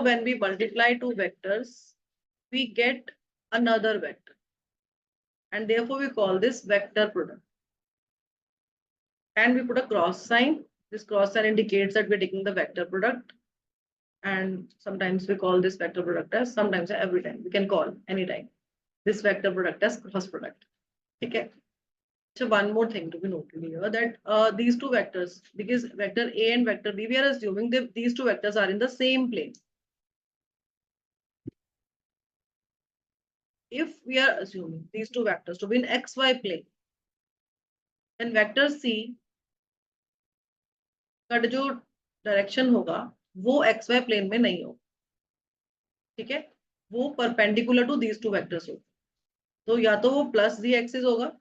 when we multiply two vectors, we get another vector, and therefore we call this vector product. And we put a cross sign. This cross sign indicates that we're taking the vector product, and sometimes we call this vector product as, sometimes every time we can call anytime this vector product as cross product. Okay. So one more thing to be noted here, that these two vectors, because vector A and vector B, we are assuming that these two vectors are in the same plane. If we are assuming these two vectors to be in xy plane, then vector C का जो direction होगा वो xy plane में नहीं होगा, ठीक है, वो perpendicular to these two vectors होगा. तो या तो वो प्लस जी एक्सिस होगा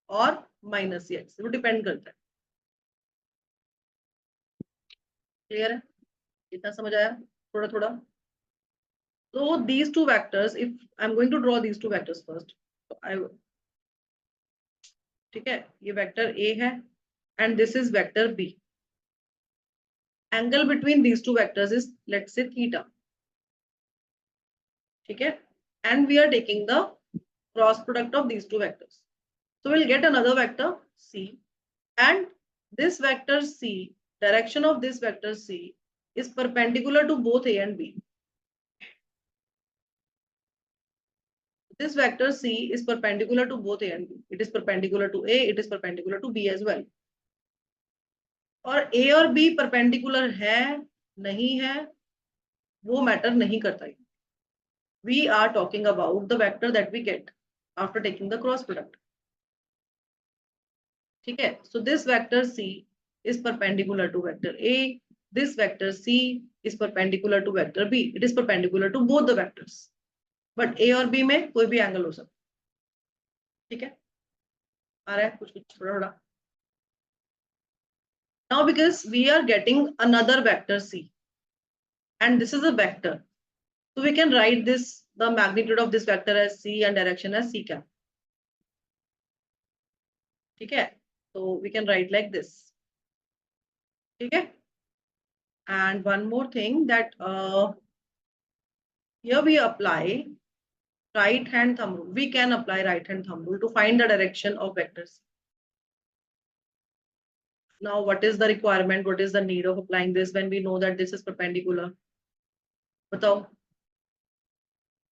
और माइनस जी एक्सिस, वो डिपेंड करता है. क्लियर है? इतना समझ आया? थोड़ा थोड़ा. तो these two vectors, if I am going to draw these two vectors first, ठीक है, ये वेक्टर ए है and this is vector B. Angle between these two vectors is, let's say, theta. ठीक है, and we are taking the cross product of these two vectors. So we'll get another vector C, and this vector C, direction of this vector C is perpendicular to both A and B. This vector C is perpendicular to both A and B. It is perpendicular to A, it is perpendicular to B as well. और A और B perpendicular है नहीं है वो matter नहीं करता है. We are talking about the vector that we get after taking the cross product. ठीक है, so this vector C is perpendicular to vector A. This vector C is perpendicular to vector B. It is perpendicular to both the vectors. But A और B में कोई भी angle हो सकता. ठीक है, आ रहा है कुछ कुछ थोड़ा थोड़ा. Now because we are getting another vector C, and this is a vector, so we can write this, the magnitude of this vector as C and direction as C cap. ठीक है, so we can write like this. ठीक है, and one more thing, that here we apply right hand thumb rule. We can apply right hand thumb rule to find the direction of vectors. Now what is the requirement, what is the need of applying this when we know that this is perpendicular? Batao.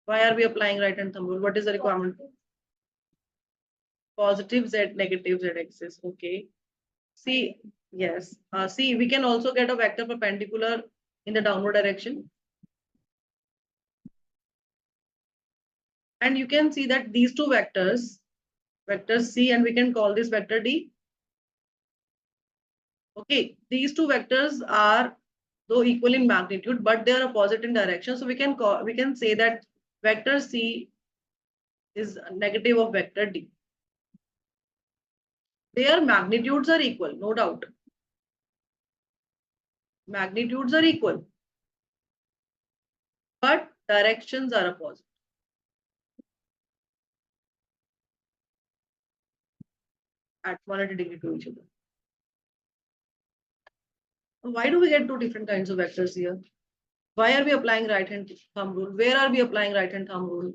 Why are we applying right hand thumb rule? What is the requirement? Positive z, negative z axis. Okay. See, yes. See, we can also get a vector perpendicular in the downward direction. And you can see that these two vectors, vector C, and we can call this vector D. Okay, these two vectors are though equal in magnitude, but they are opposite in direction. So we can say that vector C is negative of vector D. Their magnitudes are equal, no doubt. Magnitudes are equal, but directions are opposite. At 180 to each other. Why do we get two different kinds of vectors here? Why are we applying right hand thumb rule? Where are we applying right hand thumb rule?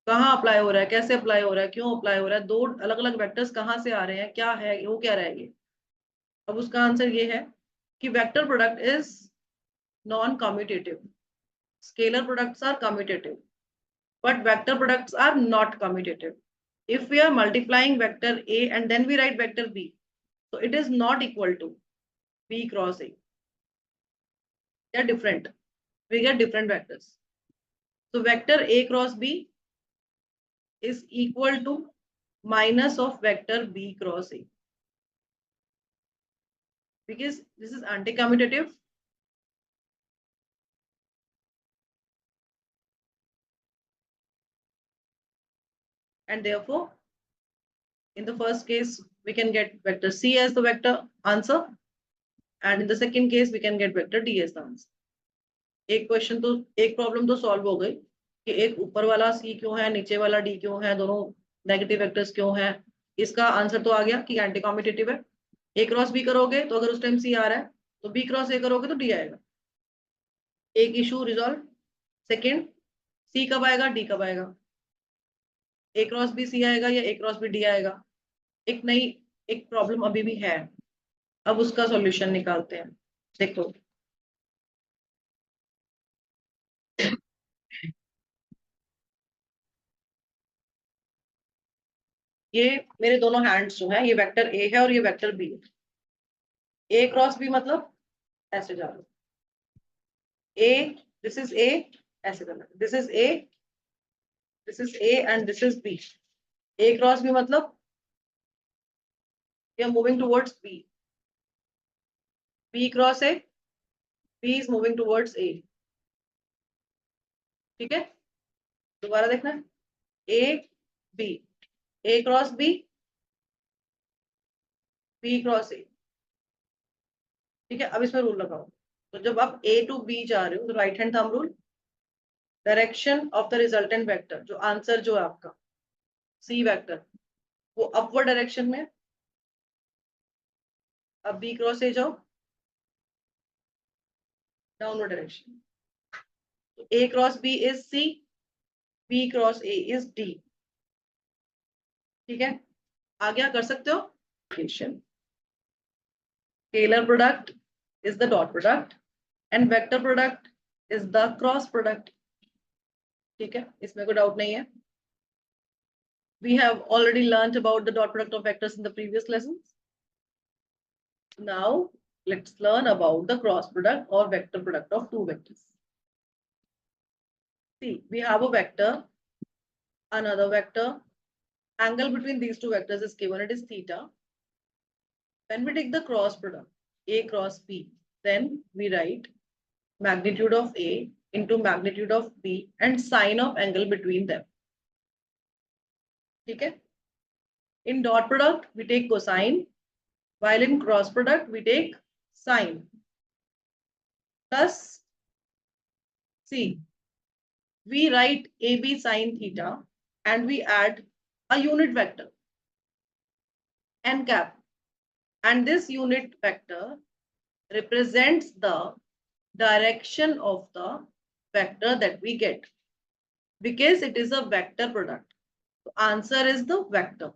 कहाँ apply हो रहा है, कैसे apply हो रहा है, क्यों apply हो रहा है, दो अलग अलग वेक्टर्स कहाँ से आ रहे हैं, क्या है वो, क्या रहेंगे? अब उसका आंसर ये है कि vector product is non commutative. Scalar products are commutative, but vector products are not commutative. If we are multiplying vector A and then we write vector B, so it is not equal to B cross A. They are different. We get different vectors. So vector A cross B is equal to minus of vector B cross A. Because this is anti-commutative. And therefore, in the first case, we can get vector C as the vector answer. And in the second case, we can get vector D as the answer. एक question तो, एक problem तो solve हो गई कि एक ऊपर वाला C क्यों है, नीचे वाला D क्यों है, दोनों नेगेटिव वेक्टर्स क्यों है. इसका आंसर तो आ गया कि एंटी कम्यूटेटिव है. A क्रॉस B करोगे तो अगर उस टाइम C आ रहा है तो B क्रॉस A करोगे तो D आएगा. एक इशू रिजॉल्व। सेकेंड, सी कब आएगा, डी कब आएगा, ए क्रॉस बी सी आएगा या ए क्रॉस बी डी आएगा। एक नई एक प्रॉब्लम अभी भी है, अब उसका सॉल्यूशन निकालते हैं। देखो, ये मेरे दोनों हैंड्स जो है, ये वेक्टर ए है और ये वेक्टर बी है। ए क्रॉस बी मतलब ऐसे जा रहा, ए, दिस इज ए, ऐसे करना, this is A, this is A and this is B. A cross B मतलब we are moving towards B, B cross A, B is moving towards A. ठीक है, दोबारा देखना, A B, A cross B, B cross A. ठीक है, अब इसमें rule लगाओ। तो जब आप ए टू बी जा रहे हो तो right hand thumb rule, direction of the resultant vector, जो आंसर जो है आपका सी वेक्टर, वो अपवर्ड डायरेक्शन में। अब बी क्रॉस ए जाओ, डाउनवर्ड डायरेक्शन। तो A cross B is C, B cross A is D. ठीक है, आगे कर सकते हो। Scalar product is the dot product and vector product is the cross product. ठीक है, इसमें कोई डाउट नहीं है। We have already learned about the dot product of vectors in the previous lessons. Now let's learn about the cross product or vector product of two vectors. See, we have a vector, another vector. Angle between these two vectors is given, it is theta. When we take the cross product, A cross B, then we write magnitude of A into magnitude of B and sine of angle between them. Okay? In dot product, we take cosine, while in cross product, we take sine. Plus, see, we write AB sine theta and we add a unit vector n cap, and this unit vector represents the direction of the vector that we get, because it is a vector product. So answer is the vector.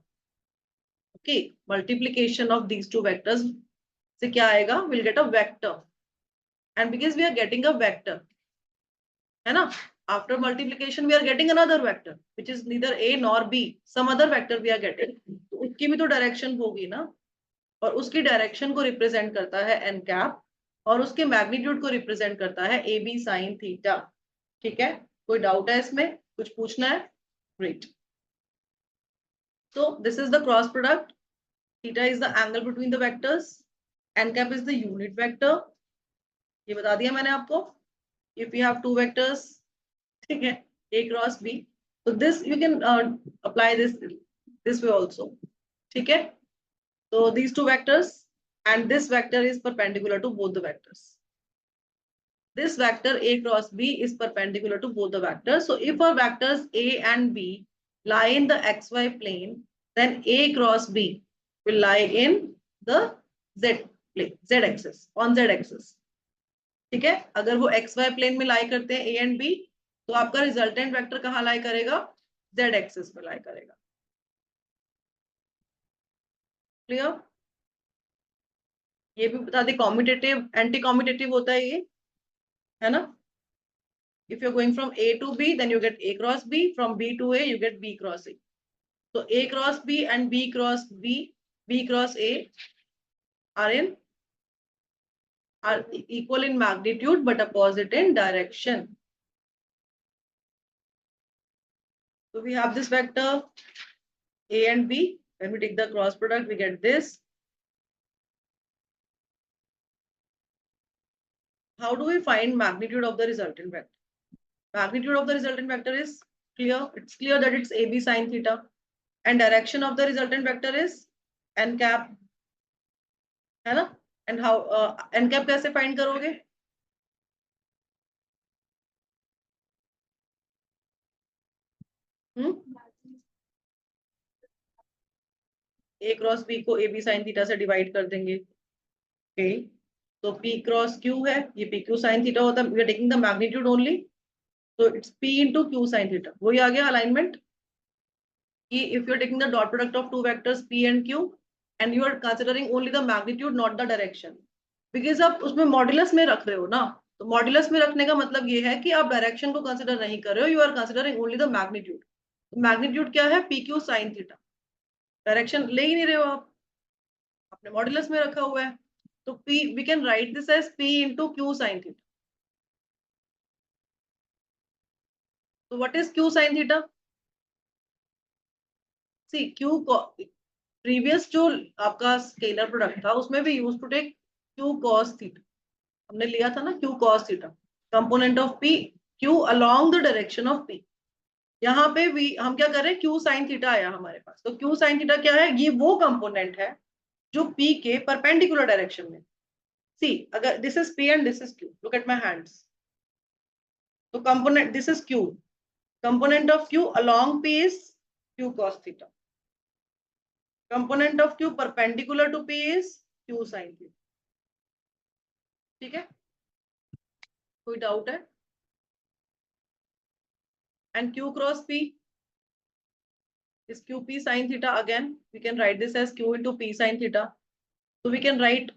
Okay, multiplication of these two vectors से क्या आएगा, we'll get a vector, and because we are getting a vector, है ना, after multiplication we are getting another vector which is neither a nor b, some other vector we are getting, तो उसकी भी तो direction होगी ना, और उसकी डायरेक्शन को रिप्रेजेंट करता है एन कैप और उसके मैग्नीट्यूड को रिप्रेजेंट करता है ए बी साइन थीटा। ठीक है, कोई डाउट है इसमें, कुछ पूछना है? Great. So this is the cross product. Theta is the angle between the vectors. N cap is the unit vector. ये बता दिया मैंने आपको। If we have two vectors, ठीक है, A cross B, so this you can apply this way also. ठीक है, so these two vectors and this vector is perpendicular to both the vectors. This vector A cross B is perpendicular to both the vectors. So if our vectors A and B lie in the xy plane, then A cross B will lie in the z plane, z axis, on z axis. ठीक है, अगर वो xy plane में lie करते हैं A and B, तो आपका resultant vector कहाँ lie करेगा, z axis पे lie करेगा। क्लियर? ये भी बता दे, कॉम्यूटेटिव एंटी कॉम्यूटेटिव होता है ये, है ना। If you're going from A to B, then you get A cross B. From B to A, you get B cross A. So A cross B and B cross B, B cross A are equal in magnitude but opposite in direction. So we have this vector A and B. When we take the cross product, we get this. How do we find magnitude of the resultant vector? Magnitude of the resultant vector is clear. It's clear that it's AB sine theta. And direction of the resultant vector is n cap, है ना। And how n cap कैसे find करोगे? ए cross B को A B sine theta से divide कर देंगे। Okay, तो P cross Q है, ये PQ sin थीटा होता है, we are taking the magnitude only, तो it's P into Q sin theta. वही आ गया अलाइनमेंट कि if you are taking the dot product of two vectors P and Q and you are considering only the magnitude not the direction, because आप उसमें modulus में रख रहे हो ना, तो मॉड्यूलस में रखने का मतलब ये है कि आप डायरेक्शन को कंसिडर नहीं कर रहे हो, you are considering only the magnitude. Magnitude क्या है? PQ sin theta. डायरेक्शन ले ही नहीं रहे हो आप, आपने मॉड्यूलस में रखा हुआ है, तो P we can write this as P into Q sin theta. तो what is Q sin theta? See Q previous जो आपका स्केलर प्रोडक्ट था उसमें भी use to take Q cos theta, हमने लिया था ना Q cos theta, component of P Q along the direction of P। यहाँ पे भी हम क्या कर रहे हैं, Q sin थीटा आया हमारे पास, तो Q sin थीटा क्या है? ये वो कंपोनेंट है जो P के परपेंडिकुलर डायरेक्शन में। सी अगर this is P and this is Q, look at my hands, तो component this is Q, component of Q along P is Q cos theta, component of Q perpendicular to P is Q sin theta। ठीक है, कोई doubt है? and Q cross P is QP sin theta, again we can write this as Q into P sin theta, so we can write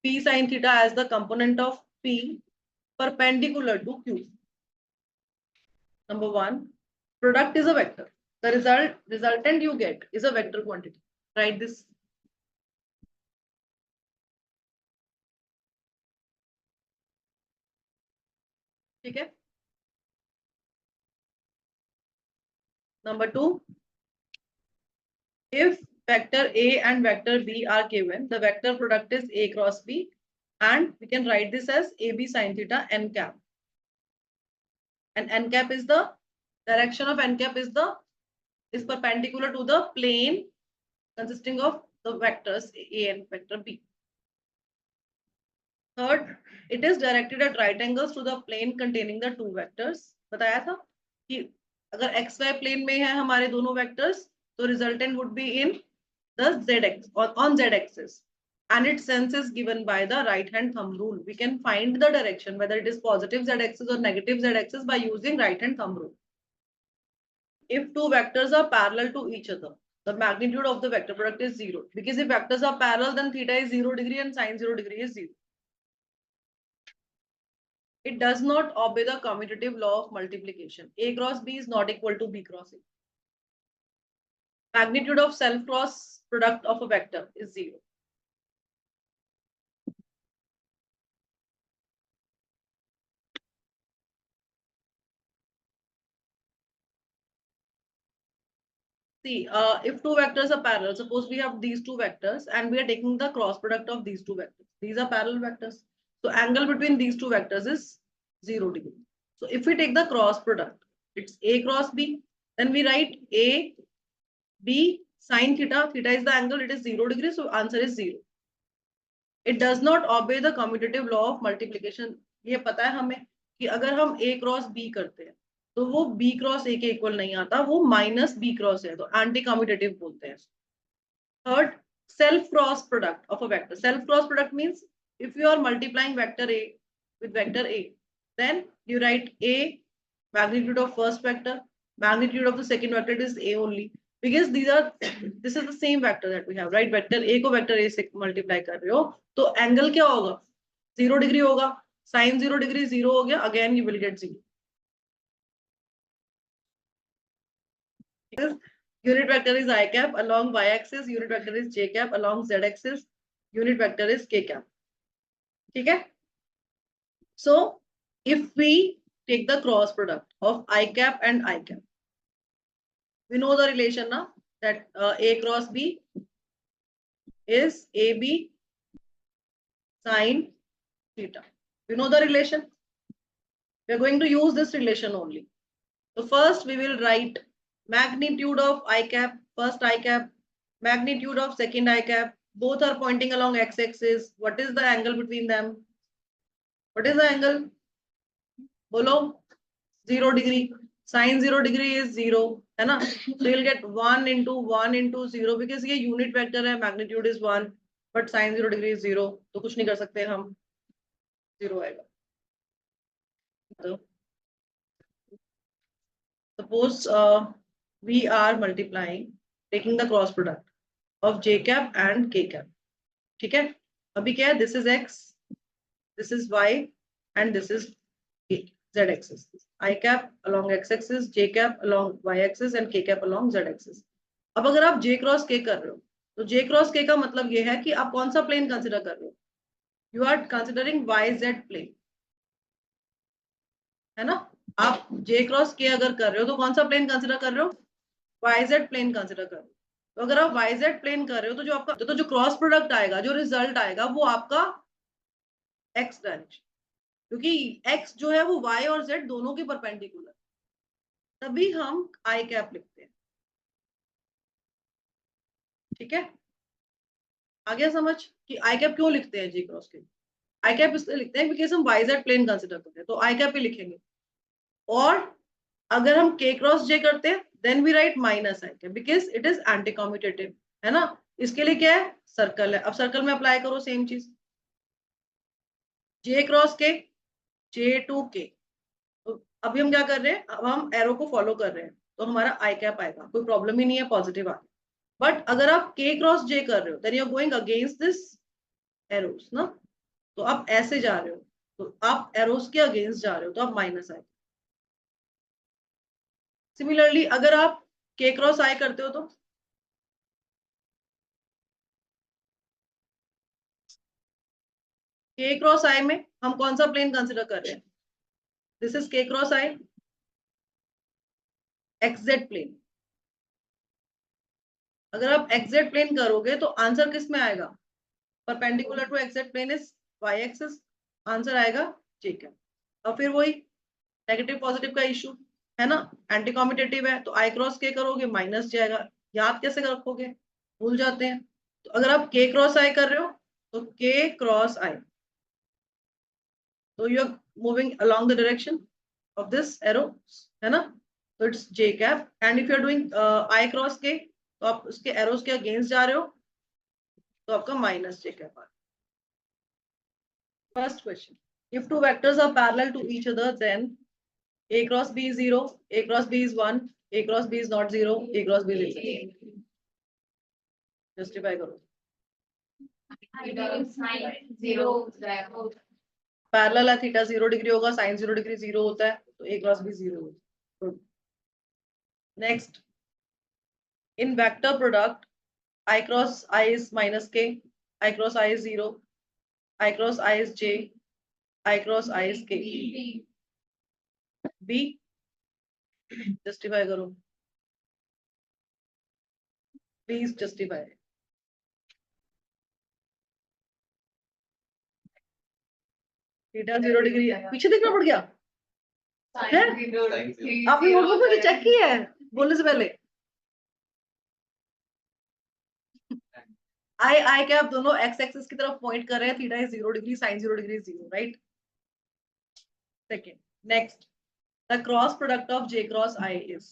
P sin theta as the component of P perpendicular to Q। Number one, product is a vector, the resultant you get is a vector quantity, write this। ठीक है, number two, if vector A and vector B are given, the vector product is A cross B, and we can write this as AB sin theta n cap, and n cap is the direction of n cap is perpendicular to the plane consisting of the vectors A and vector B। Third, it is directed at right angles to the plane containing the two vectors। बताया था कि अगर xy plane में है हमारे दोनों vectors, तो resultant would be in the zx or on z axis, and its sense is given by the right hand thumb rule। We can find the direction whether it is positive z axis or negative z axis by using right hand thumb rule। If two vectors are parallel to each other, the magnitude of the vector product is 0, because if vectors are parallel then theta is 0 degree and sin 0 degree is 0। It does not obey the commutative law of multiplication, A cross B is not equal to B cross A। Magnitude of self cross product of a vector is 0। See, if two vectors are parallel, suppose we have these two vectors and we are taking the cross product of these two vectors. These are parallel vectors. So angle between these two vectors is 0 degree. So if we take the cross product, it's A cross B, then we write A, B sin theta. Theta is the angle, it is 0 degree. So answer is 0। It does not obey the commutative law of multiplication। ये पता है हमें कि अगर हम A cross B करते हैं तो वो B क्रॉस A के इक्वल नहीं आता, वो माइनस B क्रॉस है, तो एंटी कम्यूटेटिव बोलते हैं। Third, self cross product of a vector. Self cross product means if you are multiplying vector A with vector A, then you write A magnitude of first vector, magnitude of the second vector is A only, because this is the same vector that we have, right? Vector A को vector A से multiply कर रहे हो, तो angle क्या होगा? 0 degree होगा, sin 0 degree 0 हो गया, again you will get 0। Unit vector is I cap along y axis, unit vector is j cap along z axis, unit vector is k cap। ठीक है, so if we take the cross product of I cap and I cap, we know the relation now that A cross B is AB sin theta। We know the relation, we are going to use this relation only। So first we will write magnitude of I cap, first I cap, magnitude of second I cap, both are pointing along x-axis। What is the angle between them? What is the angle? बोलो, 0 degree, sin 0 degree is 0, है ना? So you'll get 1 into 0, because ये unit vector है, magnitude is 1 but sin 0 degree is 0, तो कुछ नहीं कर सकते हम। 0 आएगा. So suppose we are multiplying, taking the cross product of j cap and k cap. ठीक है. अभी क्या है, this is x, this is y, and this is z axis. I cap along x axis, j cap along y axis, and k cap along z axis. अब अगर आप j cross k कर रहे हो, तो j क्रॉस k का मतलब ये है कि आप कौन सा प्लेन कंसिडर कर रहे हो. You are considering Y Z plane, है ना. आप j क्रॉस k अगर कर रहे हो तो कौन सा प्लेन कंसिडर कर रहे हो, वाई जेड प्लेन कंसिडर कर रहे हो. तो अगर आप वाई जेड प्लेन कर रहे हो तो जो आपका तो जो क्रॉस प्रोडक्ट आएगा, जो रिजल्ट आएगा, वो आपका x डायरेक्शन, क्योंकि x जो है वो y और z दोनों के परपेंडिकुलर, तभी हम आई कैप लिखते हैं. ठीक है. आगे समझ कि आई कैप क्यों लिखते हैं j क्रॉस के. आई कैप इसलिए लिखते हैं बिकॉज हम वाई जेड प्लेन कंसिडर करते हैं, तो आई कैप ही लिखेंगे. और अगर हम k क्रॉस j करते हैं then we write minus I cap because it is anti commutative, है ना. इसके लिए क्या है, सर्कल है. अब सर्कल में अप्लाई करो सेम चीज, j cross k, j to k. तो अभी हम क्या कर रहे हैं, अब हम एरो को फॉलो कर रहे हैं, तो हमारा आई कैप आएगा, कोई प्रॉब्लम ही नहीं है, पॉजिटिव आ. बट अगर आप k क्रॉस j कर रहे हो then you are going against this arrows ना, तो आप ऐसे जा रहे हो, तो आप एरोस के अगेंस्ट जा रहे हो, तो आप माइनस आए. सिमिलरली अगर आप k क्रॉस i करते हो, तो k क्रॉस i में हम कौन सा प्लेन कंसिडर कर रहे हैं, this is k cross i xz plane. अगर आप xz प्लेन करोगे तो आंसर किस में आएगा, perpendicular to xz plane is y axis, answer आएगा j कैप. और फिर वही नेगेटिव पॉजिटिव का इशू है ना, एंटी कॉम्यूटेटिव है, तो आई क्रॉस के करोगे माइनस जाएगा. याद कैसे रखोगे, भूल जाते हैं. तो अगर आप k क्रॉस आई कर रहे हो तो k क्रॉस आई, तो you are moving along the direction of this arrow, है ना. तो it's j cap. And if you are doing I cross k, तो आप उसके एरोस के अगेंस्ट जा रहे हो, तो आपका माइनस j कैप आ. First question, if two vectors are parallel to each other then a cross b is 0, a cross b is 1, a cross b is not 0, a cross b is 0. Justify करो. Parallel है, theta 0 degree होगा, sign 0 degree 0 होता है, तो a cross b 0 होगा. Next, in vector product i cross i is minus k, i cross i is 0, i cross i is j, i cross i is k. b justify करो, please justify. Theta 0 degree है, पीछे देखना पड़ गया है, आपने notebook में check किया है बोलने से पहले. आई कैप दोनों एक्स एक्सिस की तरफ पॉइंट कर रहे हैं, theta is 0 degree, sine 0 degree 0, right. Second, next, the cross product of j cross i is,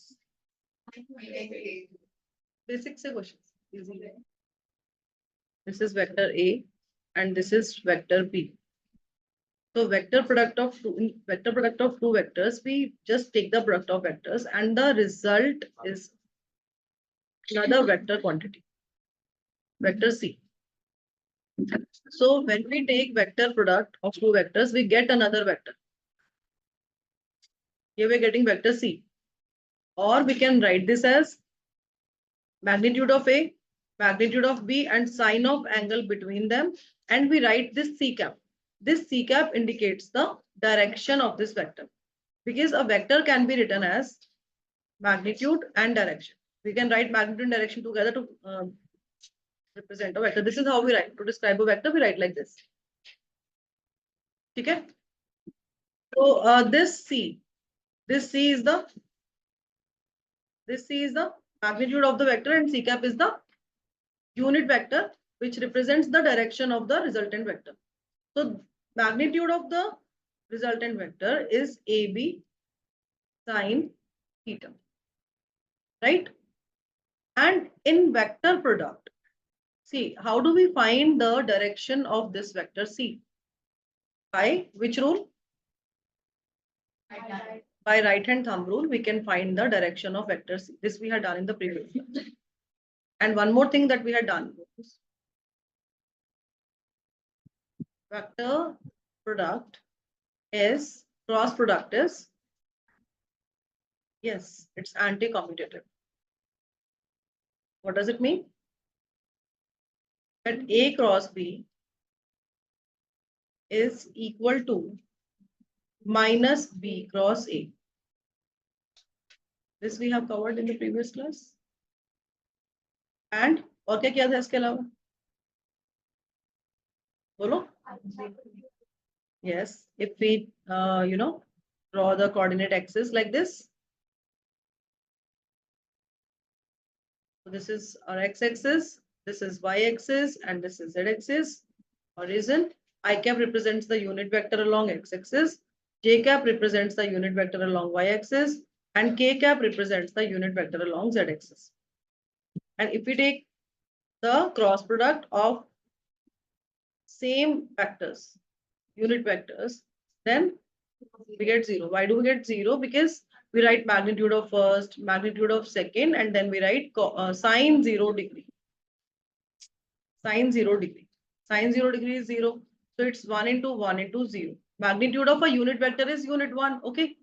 basic से क्वेश्चन इजी है. This is vector a and this is vector b. So vector product of two vectors, we just take the product of vectors and the result is another vector quantity, vector c. So when we take vector product of two vectors, we get another vector. Here we are getting vector c, or we can write this as magnitude of a, magnitude of b, and sine of angle between them, and we write this c cap. This c cap indicates the direction of this vector, because a vector can be written as magnitude and direction. We can write magnitude and direction together to represent a vector. This is how we write. To describe a vector, we write like this. Okay. So this c is the magnitude of the vector, and c cap is the unit vector which represents the direction of the resultant vector. So magnitude of the resultant vector is AB sine theta, right? And in vector product, see, how do we find the direction of this vector c? By which rule? By right hand thumb rule, we can find the direction of vector C. This we had done in the previous class. And one more thing that we had done was vector product is cross product is, yes, it's anti-commutative. What does it mean? That A cross B is equal to minus B cross A. This we have covered in the previous class. And और क्या किया था इसके अलावा? बोलो. Yes, if we draw the coordinate axis like this. So this is our x-axis, this is y-axis, and this is z-axis. Horizon. I cap represents the unit vector along x-axis. J cap represents the unit vector along y-axis, and k cap represents the unit vector along z-axis. And if we take the cross product of same vectors, unit vectors, then we get 0. Why do we get 0? Because we write magnitude of first, magnitude of second, and then we write sine 0 degree. Sine 0 degree. Sine 0 degree is 0. So it's 1 into 1 into 0. Magnitude of a unit vector is unit 1. Okay.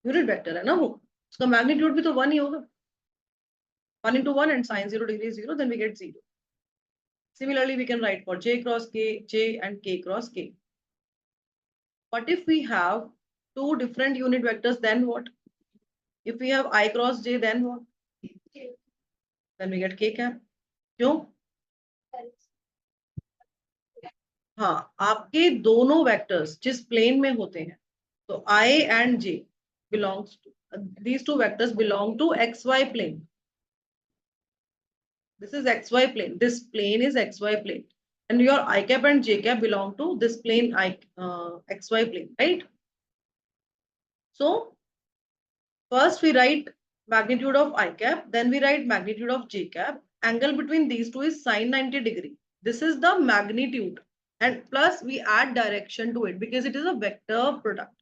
Unit vector है ना वो. उसका magnitude भी तो 1 ही होगा. 1 into 1 and sine 0 degree is 0. Then we get 0. Similarly, we can write for j cross k, j and k cross k. What if we have two different unit vectors? Then what? If we have I cross j, then what? Then we get k cap. क्यों? हाँ, आपके दोनों vectors जिस plane में होते हैं, तो I and J belongs to these two vectors belong to xy plane. This is xy plane. This plane is xy plane, and your I cap and J cap belong to this plane xy plane, right? So first we write magnitude of I cap, then we write magnitude of J cap. Angle between these two is sine 90 degree. This is the magnitude. And plus we add direction to it because it is a vector product.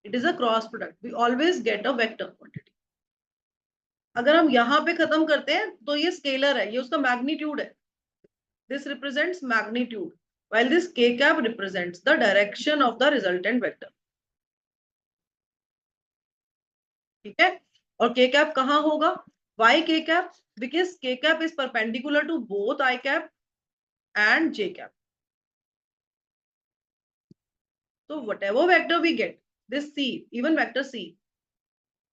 It is a cross product. We always get a vector quantity. अगर हम यहाँ पे खत्म करते हैं तो ये scalar है, ये उसका मैग्नीट्यूड है. This represents magnitude, while this k cap represents the direction of the resultant vector. ठीक है. और k cap कहाँ होगा? Why k cap? Because k cap is perpendicular to both I cap and j cap. So whatever vector we get, this C, even vector C,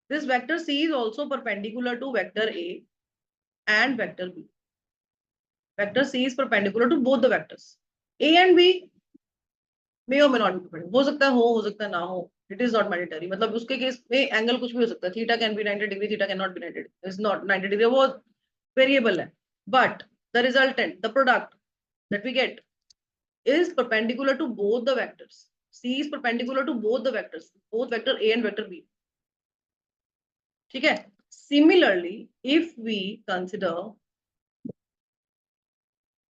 this vector C is also perpendicular to vector A and vector B. Vector C is perpendicular to both the vectors. A and B may or may not be perpendicular. हो सकता है ना हो. It is not mandatory. मतलब उसके case में angle कुछ भी हो सकता है. Theta can be 90 degree, theta cannot be 90 degree. It's not 90 degree. वो variable है. But the resultant, the product that we get is perpendicular to both the vectors. C is perpendicular to both the vectors, both vector A and vector B. ठीक है. Similarly, if we consider,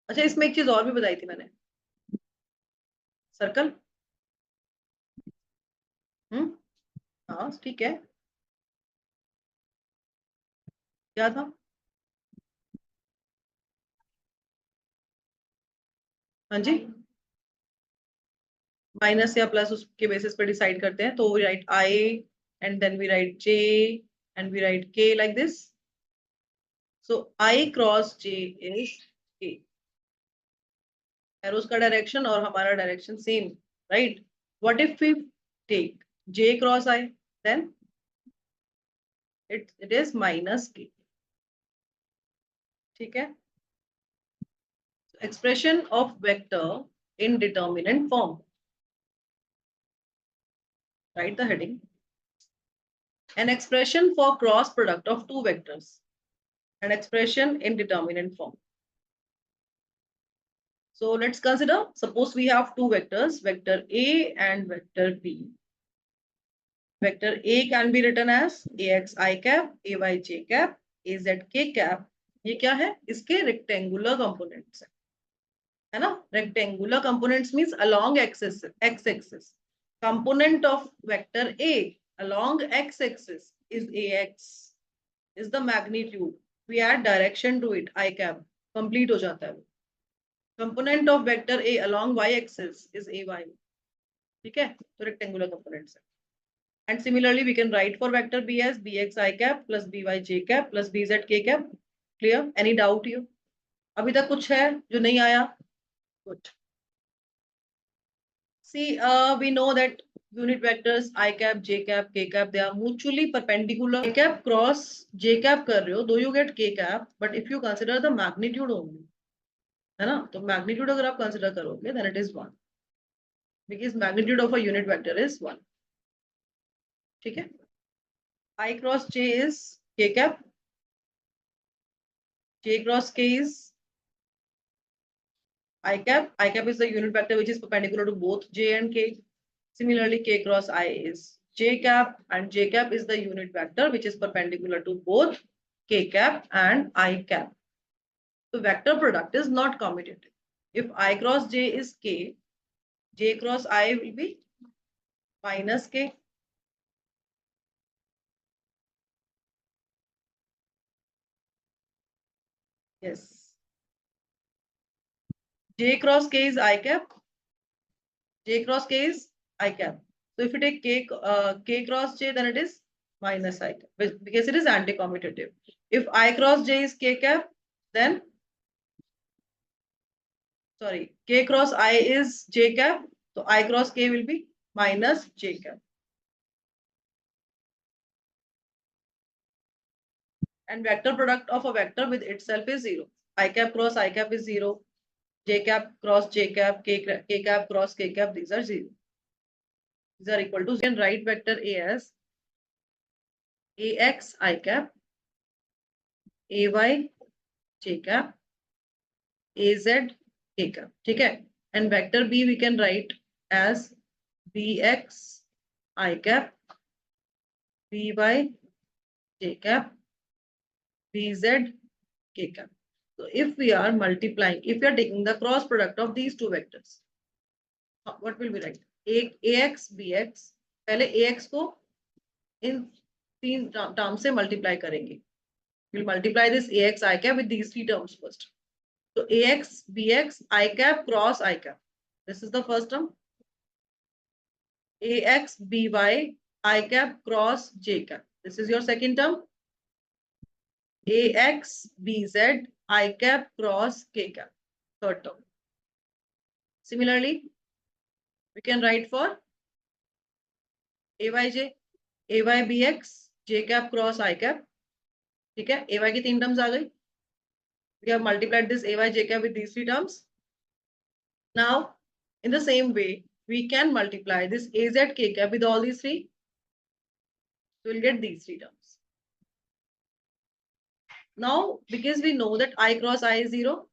अच्छा इसमें एक चीज और भी बताई थी मैंने, सर्कल. हाँ ठीक है. क्या था? हाँ जी, माइनस या प्लस उसके बेसिस पे डिसाइड करते हैं. तो we write i and then we write j and we write k like this. So i cross j is k. Arrows का डायरेक्शन और हमारा डायरेक्शन same, right? What if we take j cross i, then it is minus k. ठीक है. Expression of vector in determinant form. Write the heading. An expression for cross product of two vectors. An expression in determinant form. So let's consider, suppose we have two vectors, vector A and vector B. Vector A can be written as ax I cap, ay j cap, az k cap. ये क्या है? इसके rectangular components है. है ना. Rectangular components means along axis, x axis. Component of vector a along x axis is ax, is the magnitude. We add direction to it, I cap. Complete हो जाता है वो. Component of vector A along y axis is ay. ठीक है, तो rectangular components है. And similarly we can write for vector B as bx I cap plus by j cap plus bz k cap. Clear? Any doubt here? अभी तक कुछ है जो नहीं आया? Good. See, we know that unit vectors I cap, j cap, k cap, they are mutually perpendicular. I cap cross j cap कर रहे हो, though you get k cap, but if you consider the magnitude only, है ना, तो magnitude अगर आप consider करोगे, then it is 1, because magnitude of a unit vector is 1. ठीक है? I cross j is k cap, j cross k is I cap. I cap is the unit vector which is perpendicular to both j and k. Similarly, k cross I is j cap, and j cap is the unit vector which is perpendicular to both k cap and I cap. So vector product is not commutative. If I cross j is k, j cross I will be minus k. Yes. J cross k is I cap. J cross k is I cap. So if you take k cross j, then it is minus I cap, because it is anti-commutative. If I cross j is k cap, then sorry, k cross I is j cap, so I cross k will be minus j cap. And vector product of a vector with itself is 0. I cap cross I cap is 0. J cap cross j cap, k cap cross k cap, these are 0. These are equal to, you can write vector A as ax I cap, ay j cap, az k cap. ठीक है? And vector B we can write as bx I cap, by j cap, bz k cap. So if we are multiplying, if we are taking the cross product of these two vectors, what will we write? ax bx, पहले ax को इन तीन term से multiply करेंगे. We'll multiply this ax I cap with these three terms first. So ax bx I cap cross I cap. This is the first term. ax by I cap cross j cap. This is your second term. ax bz I cap cross k cap. Third term. Similarly, we can write for ayj, aybx j cap cross I cap. ठीक है? ay की तीन terms आ गई. We have multiplied this ay j cap with these three terms. Now, in the same way, we can multiply this az k cap with all these three. So we'll get these three terms. Now, because we know that I cross I is 0,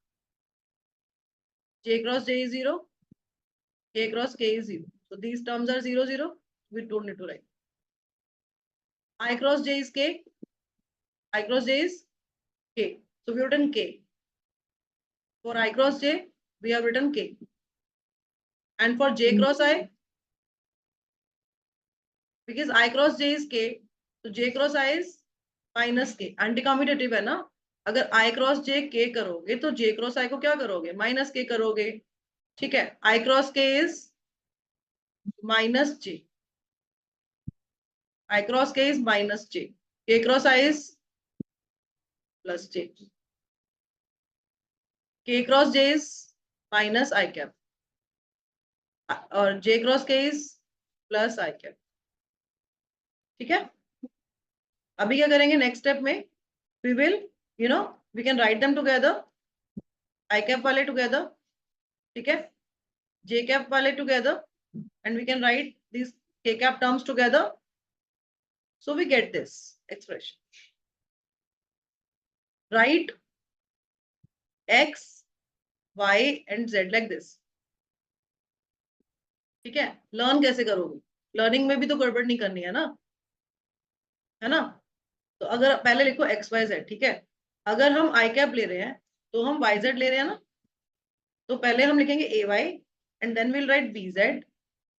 j cross j is 0, k cross k is 0. So these terms are 0, 0. We don't need to write. I cross j is k. I cross j is k. So we have written k. For I cross j, we have written k. And for j cross I, because I cross j is k, so j cross I is minus k. Anti-commutative है ना? अगर I cross j k करोगे तो j cross I को क्या करोगे? Minus k करोगे. ठीक है? I cross k is minus j. I cross k is minus j. K cross I is plus j. K cross j is minus I cap. और j cross k is plus I cap. ठीक है? अभी क्या करेंगे next step में? We will, we can write them together. I cap वाले together. ठीक है? J cap वाले together. And we can write these k cap terms together. So we get this expression. Write x, y and z like this. ठीक है? Learn कैसे करोगे? Learning में भी तो गड़बड़ नहीं करनी है ना? है ना? तो अगर पहले लिखो x y z. ठीक है? अगर हम i cap ले रहे हैं तो हम y z ले रहे हैं ना? तो पहले हम लिखेंगे a y and then will write b z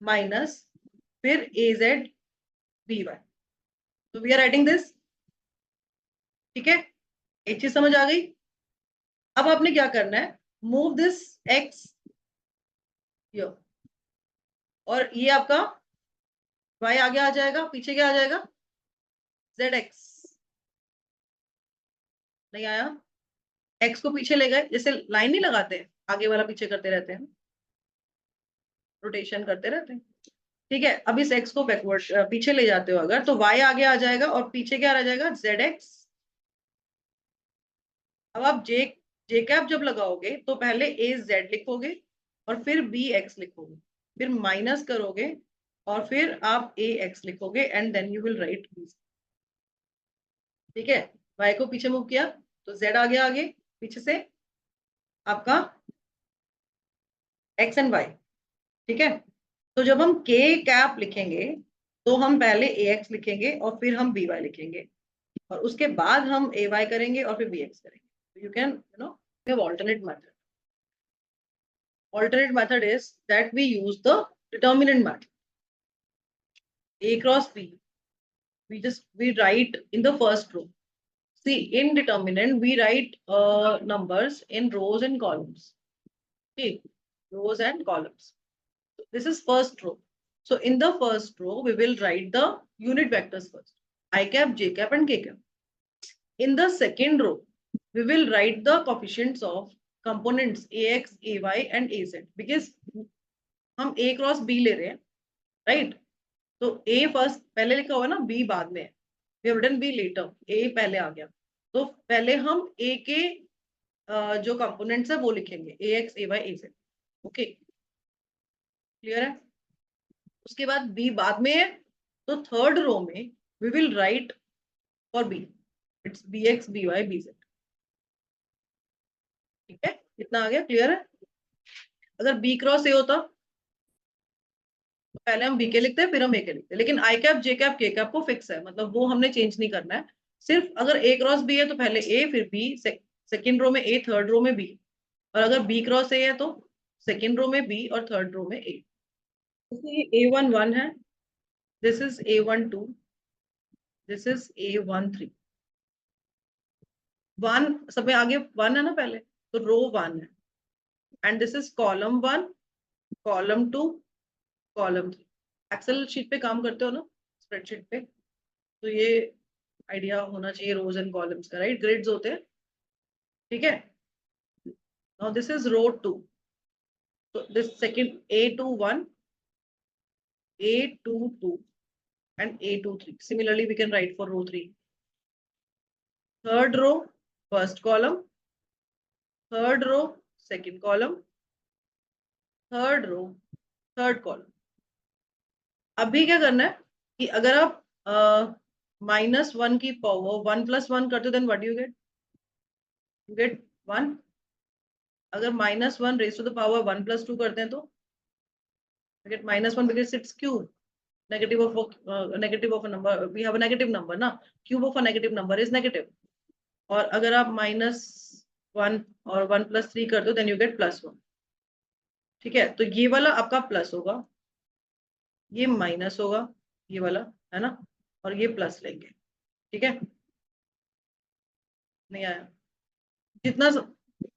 minus फिर ए जेड बी वाई। तो वी आर राइटिंग दिस। ठीक है, एक चीज समझ आ गई। अब आपने क्या करना है, मूव दिस एक्स और ये आपका वाई आगे आ जाएगा, पीछे क्या आ जाएगा, जेड एक्स। नहीं आया, एक्स को पीछे ले गए, जैसे लाइन नहीं लगाते, आगे वाला पीछे करते रहते हैं, रोटेशन करते रहते हैं। ठीक है, अब इस एक्स को बैकवर्ड पीछे ले जाते हो अगर, तो वाई आगे आ जाएगा और पीछे क्या रह जाएगा, जेड एक्स। अब आप जे कैप जब लगाओगे तो पहले ए जेड लिखोगे और फिर बी एक्स लिखोगे, फिर माइनस करोगे और फिर आप ए एक्स लिखोगे and then you will write B. ठीक है, वाई को पीछे मूव किया तो जेड आ गया आगे, पीछे से आपका एक्स एंड वाई। ठीक है, तो जब हम के कैप लिखेंगे तो हम पहले ए एक्स लिखेंगे और फिर हम बी वाई लिखेंगे और उसके बाद हम ए वाई करेंगे और फिर बी एक्स करेंगे। You can have alternate method. Alternate method is that we use the determinant method. A cross B, we write in the first row. See, in determinant we write numbers in rows and columns. Okay, rows and columns. So this is first row. So in the first row we will write the unit vectors first, I cap, j cap and k cap. In the second row we will write the coefficients of components ax, ay and az, because हम a cross b ले रहे हैं, right. तो a first पहले लिखा हुआ है ना, b बाद में है, we have written b letter, a पहले आ गया। तो पहले हम a के जो कंपोनेंट्स है वो लिखेंगे, ax, ay, az। Okay, clear है। उसके बाद b बाद में है, तो थर्ड रो में we will write for b, इट्स bx, by, bz। ठीक है, इतना आ गया, क्लियर है। अगर b क्रॉस a होता तो पहले हम बी के लिखते हैं फिर हम ए के लिखते हैं, लेकिन आई कैप, जे कैप, के कैप को फिक्स है, मतलब वो हमने चेंज नहीं करना है। सिर्फ अगर ए क्रॉस बी है तो पहले ए फिर बी, सेकेंड रो में ए, थर्ड रो में बी। और अगर बी क्रॉस ए है तो सेकेंड रो में बी और थर्ड रो में ए। ये A11 है, this is A12, this is A13। One सब में आगे वन है ना पहले, तो रो वन है and this is column one, column two, column three. Excel sheet पे काम करते हो ना, स्प्रेडशीट पे, तो ये आइडिया होना चाहिए रोज एंड कॉलम्स का, राइट, ग्रिड्स होते हैं। ठीक है, now this is row two, so this second A21, A22 and A23. Similarly we can write for row 3. Third row first column, third row second column, third row third column। अभी क्या करना है कि अगर आप -1 की पावर 1 + 1 करते हो then what you get, you get 1। अगर -1 रेज़ टू द पावर 1 + 2 करते हैं तो you get -1 because it's cube, negative of a number, we have a negative number ना, cube of a negative number is negative। और अगर आप -1 और 1 + 3 कर दो देन यू गेट +1। ठीक है, तो ये वाला आपका प्लस होगा, ये माइनस होगा, ये वाला, है ना, और ये प्लस लेंगे। ठीक है, नहीं आया, जितना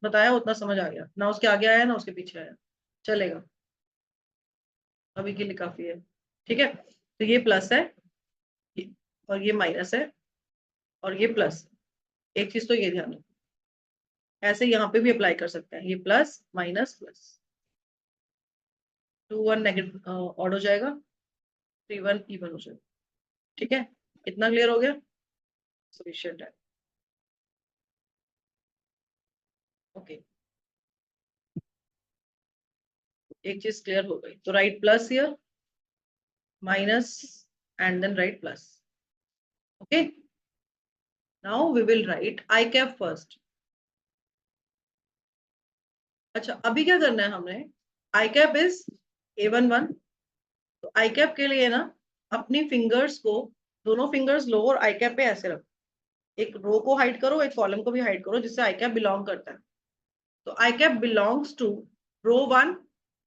बताया उतना समझ आ गया ना, उसके आगे आया ना उसके पीछे आया, चलेगा, अभी के लिए काफी है। ठीक है, तो ये प्लस है और ये माइनस है और ये प्लस। एक चीज तो ये ध्यान रखो, ऐसे यहाँ पे भी अप्लाई कर सकते हैं, ये plus minus plus, 2 1 negative odd हो जाएगा, 3 1 इवन हो जाएगा। ठीक है, इतना क्लियर हो गया, सफिशिएंट है। ओके, एक चीज क्लियर हो गई, तो write plus here, minus and then write plus. Okay, now we will write I cap first. अच्छा, अभी क्या करना है हमने, आई कैप इज A11, तो आई कैप के लिए ना अपनी फिंगर्स को, दोनों फिंगर्स लो और आई कैप पे ऐसे रखो, एक रो को हाइड करो, एक कॉलम को भी हाइड करो जिससे आई कैप बिलोंग करता है। तो i cap belongs to row 1,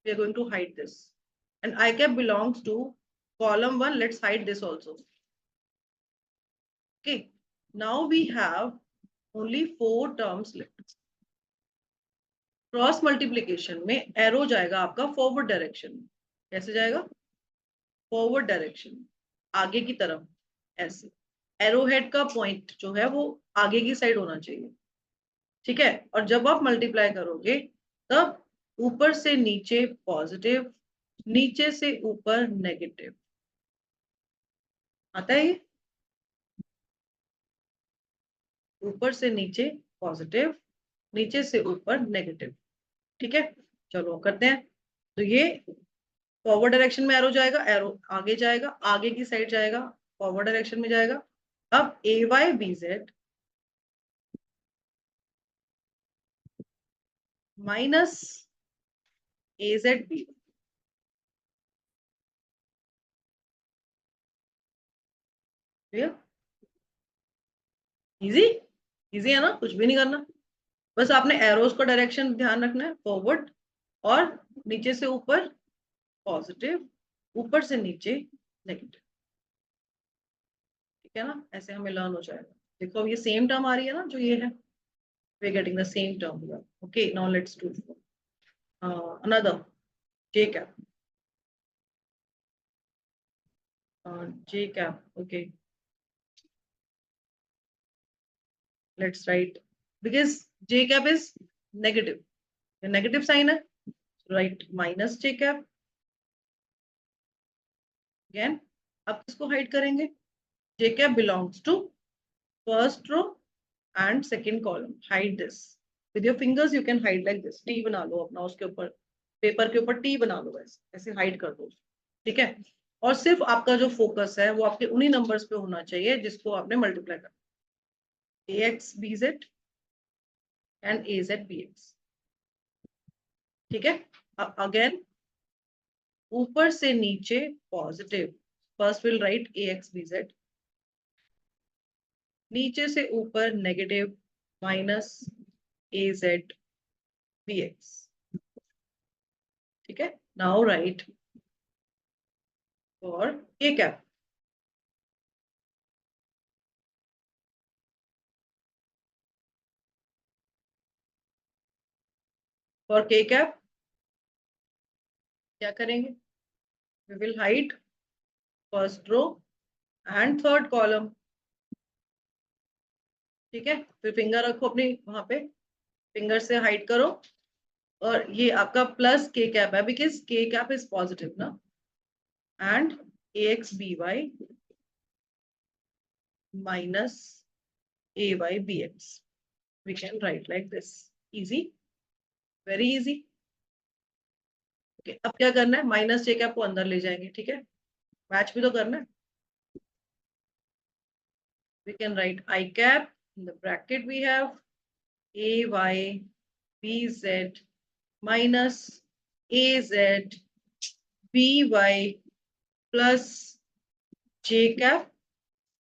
we are going to hide this. And I cap belongs to column 1. Let's hide this also. Okay. Now we have only 4 terms left. Cross multiplication में arrow जाएगा आपका forward direction में. कैसे जाएगा? Forward direction, आगे की तरफ. ऐसे एरो हेड का पॉइंट जो है वो आगे की साइड होना चाहिए. ठीक है. और जब आप मल्टीप्लाई करोगे तब ऊपर से नीचे पॉजिटिव, नीचे से ऊपर नेगेटिव आता है. ये ऊपर से नीचे पॉजिटिव, नीचे से ऊपर नेगेटिव. ठीक है. चलो करते हैं. तो ये फॉरवर्ड डायरेक्शन में एरो जाएगा, एरो आगे जाएगा, आगे की साइड जाएगा, फॉरवर्ड डायरेक्शन में जाएगा. अब ए वाई बी जेड माइनस ए जेड बी. इजी. इजी है ना, कुछ भी नहीं करना. बस आपने एरोज का डायरेक्शन ध्यान रखना है, फॉरवर्ड और नीचे से ऊपर पॉजिटिव, ऊपर से नीचे नेगेटिव. ठीक है ना. ऐसे हमें लर्न हो जाएगा. देखो अब ये सेम टर्म आ रही है ना जो ये है. We getting the same term. Okay. Now let's do another j cap. J cap. Okay. Let's write, because j cap is negative. The negative sign है. So write minus j cap. Again, अब इसको hide करेंगे. j cap belongs to first row and second column. Hide this with your fingers. You can hide like this. T बना लो अपना उसके ऊपर, paper के ऊपर T बना लो. ऐसे हाइड कर दो. ठीक है. और सिर्फ आपका जो फोकस है वो आपके उन्हीं नंबर्स पे होना चाहिए जिसको आपने मल्टीप्लाई करना. ax bz and az bx. ठीक है. अब अगेन ऊपर से नीचे positive. First will write ax bz, नीचे से ऊपर नेगेटिव माइनस az bx. ठीक है. Now write for k cap. For k cap क्या करेंगे? We will hide first row and third column. ठीक है. फिर फिंगर रखो अपनी वहां पे, फिंगर से हाइड करो. और ये आपका प्लस k cap है because k cap is positive ना. And ax by minus ay bx. We can write like this. Easy, very easy. Okay, अब क्या करना है? माइनस जे कैप को अंदर ले जाएंगे. ठीक है. मैच भी तो करना है. We can write I cap. In the bracket we have ay bz minus az by plus j cap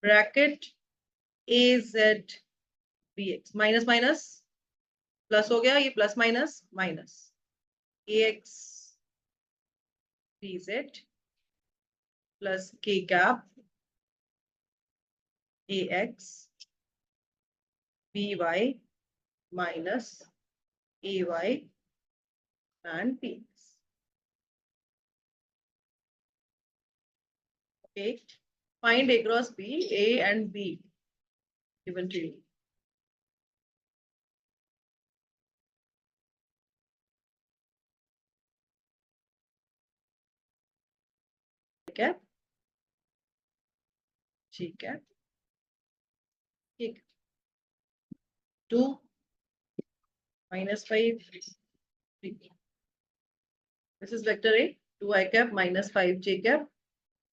bracket az bx. Minus minus plus हो गया. ये plus minus minus ax bz plus k cap ax by minus ay and bx. Okay. Find a cross b, a and b given to you. ठीक है. ठीक है. ठीक. 2 minus 5 3. This is vector A. 2 I cap minus 5 j cap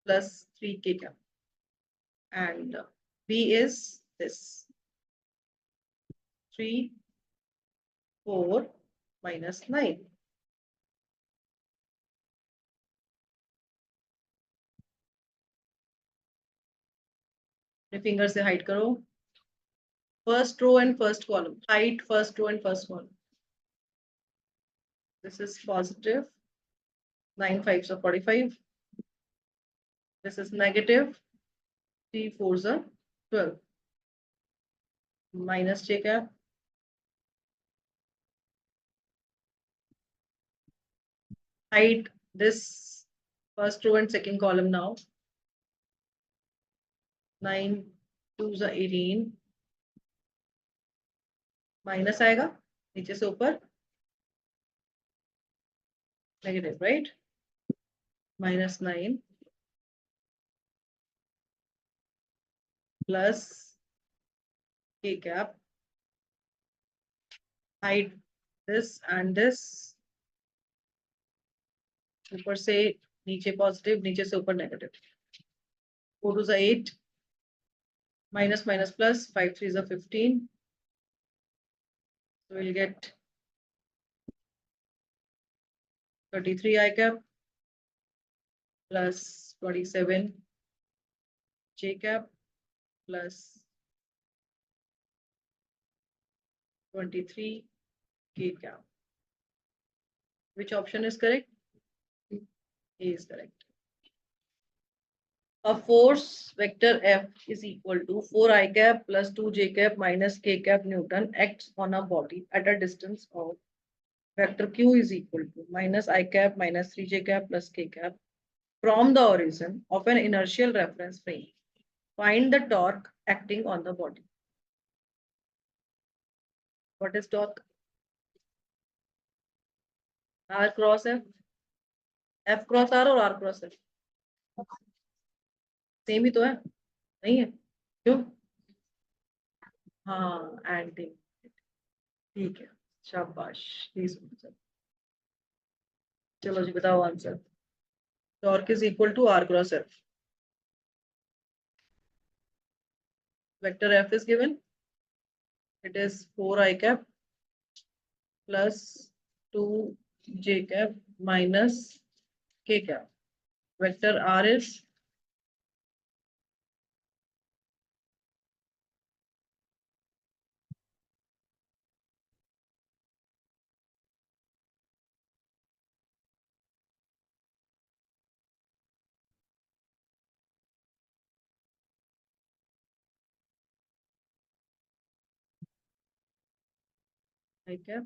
plus 3 k cap. And B is this 3 4 minus 9. Finger से hide करो. First row and first column. Hide first row and first column. This is positive 9 5s are 45. This is negative 3 4s are 12. Minus j cap. Hide this first row and second column now. 9 2s are 18. Minus आएगा नीचे से ऊपर negative right -9 plus k cap hide this and this ऊपर से नीचे positive नीचे से ऊपर negative 4 2s are 8 minus minus plus 5 3s are 15 so we'll get 33 I cap plus 27 j cap plus 23 k cap. Which option is correct? A is correct. A force vector F is equal to 4 I cap plus 2 j cap minus k cap Newton acts on a body at a distance of vector Q is equal to minus I cap minus 3 j cap plus k cap from the origin of an inertial reference frame. Find the torque acting on the body. What is torque? R cross F. F cross R और R cross F. Same ही तो है नहीं है क्यों हाँ anti ठीक है शाबाश चलो जी बताओ answer torque is equal to R cross F vector F is given it is 4 I cap plus 2 j cap minus k cap vector R is I cap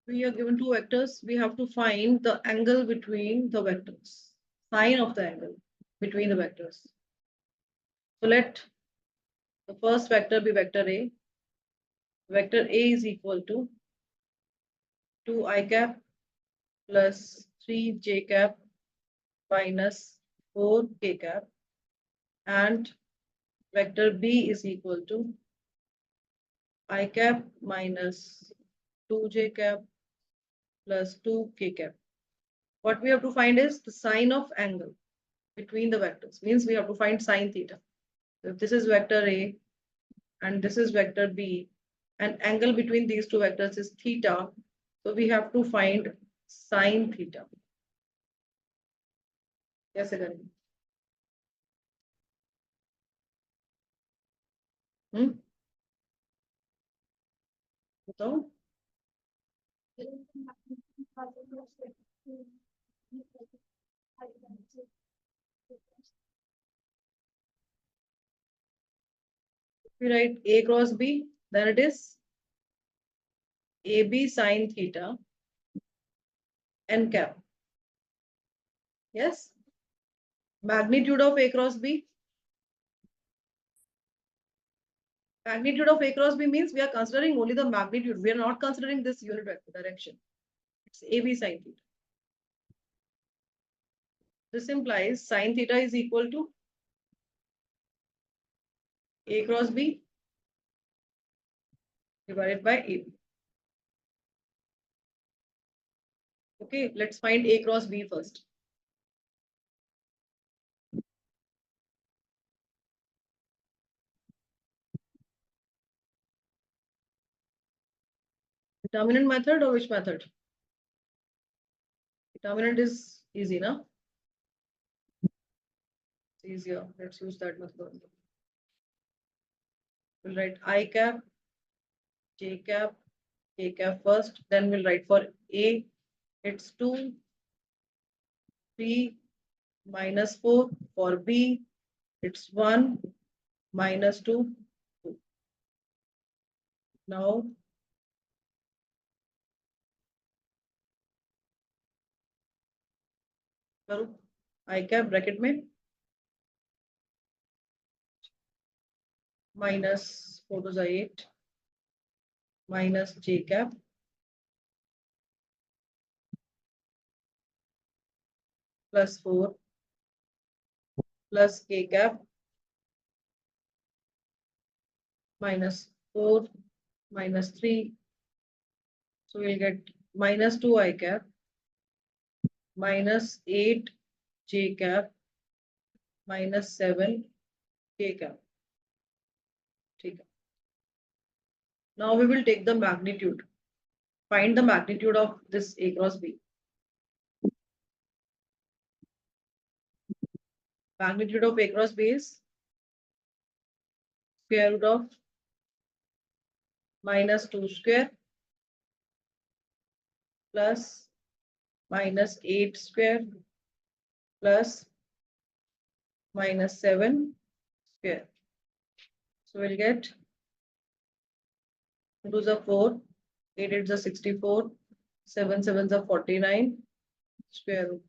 we are given two vectors. We have to find the angle between the vectors, sine of the angle between the vectors. So let the first vector be vector A. Vector A is equal to 2 I cap plus 3 j cap minus 4 k cap, and vector B is equal to I cap minus 2 j cap plus 2 k cap. What we have to find is the sine of angle between the vectors. Means we have to find sine theta. So if this is vector A and this is vector B, and angle between these two vectors is theta, so we have to find sine theta. कैसे करेंगे? बताओ. If we write A cross B, then it is AB sine theta n cap. Yes. Magnitude of A cross B. Magnitude of A cross B means we are considering only the magnitude. We are not considering this unit vector direction. It's AB sine theta. This implies sine theta is equal to A cross B divided by AB. Okay, let's find A cross B first. Determinant method or which method? Determinant is easy, na? It's easier. Let's use that method. We'll write I cap, J cap, K cap first. Then we'll write for A, it's 2, 3, minus 4. For B, it's 1, minus 2, 2. Now, करो I cap bracket में minus 4 to the 8 minus J cap plus 4 plus K cap minus 4 minus 3. So we'll get minus 2 I cap minus 8 J cap minus 7 K cap. ठीक है. Now we will take the magnitude. Find the magnitude of this A cross B. Magnitude of A cross B is square root of minus 2 square plus minus 8 square plus minus 7 square. So we'll get 2 to the 4, 8 is the 64, 7 7 is the 49 square root.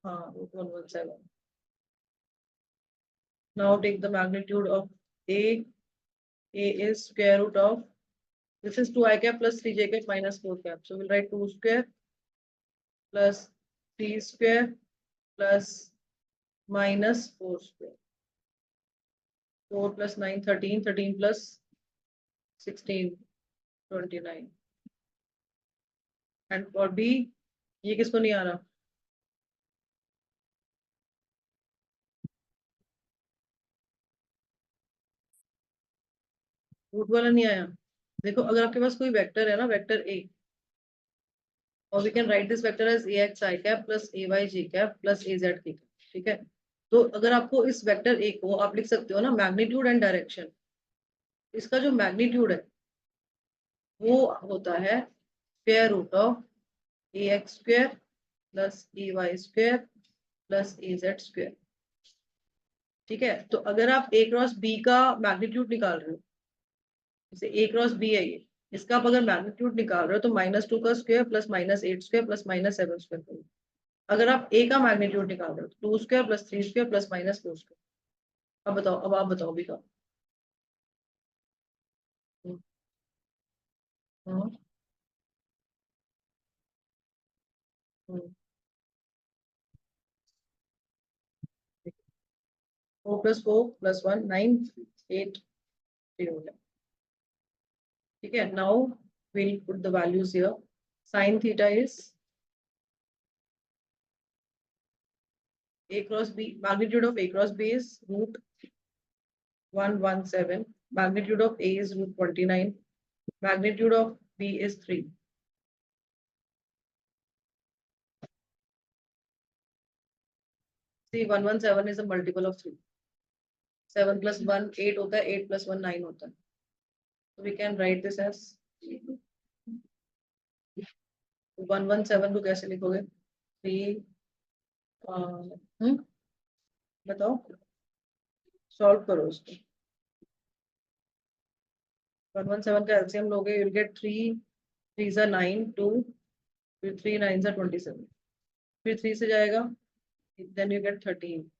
Root 117. Now take the magnitude of A. A is square root of, this is 2 I cap plus 3 J cap minus 4 cap. So we'll write 2 square plus 3 square plus minus 4 square. 4 plus 9, 13, 13 plus 16, 29. And for B, ये किसको नहीं आ रहा? Root वाला नहीं आया. देखो अगर आपके पास कोई वेक्टर है ना, वेक्टर A, और we can write this vector as ax I cap plus ay j cap plus az k cap. ठीक है. तो अगर आपको इस वेक्टर A को आप लिख सकते हो ना मैग्नीट्यूड एंड डायरेक्शन. इसका जो मैग्नीट्यूड है वो होता है square root of ax square plus ay square plus az square. ठीक है. तो अगर आप A क्रॉस B का मैग्नीट्यूड निकाल रहे हो, जैसे A क्रॉस B है ये, इसका आप अगर मैग्नीट्यूड निकाल रहे हो तो -2 का square plus -8 square plus -7 square करो. अगर आप A का मैग्नीट्यूड निकाल रहे हो तो 2 square plus 3 square plus -4 square. अब बताओ, अब आप बताओ B का. हम्म, हम्म. 4 + 4 + 1 9 8 0. ठीक है. Now we'll put the values here. Sin theta is A cross B. Magnitude of A cross B is root 117. Magnitude of A is root 29. Magnitude of B is 3. See, 117 is a multiple of 3. 7 plus 1 8 होता है, 8 plus 1 9 होता है. So we can write this as 117 को कैसे लिखोगे? 3 बताओ, solve करो इसको. 117 का एलसीएम लोगे, you'll get 3 3s are 9 2 फिर 3 9s are 27. फिर 3 से जाएगा, then you get 13.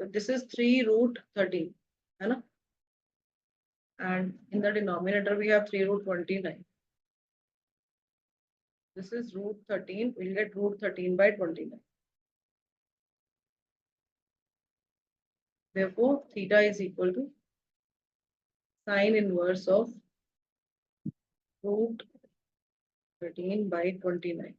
So this is 3 root 13, है ना? And in the denominator we have 3 root 29. This is root 13. We'll get root 13 by 29. Therefore, theta is equal to sine inverse of root 13 by 29.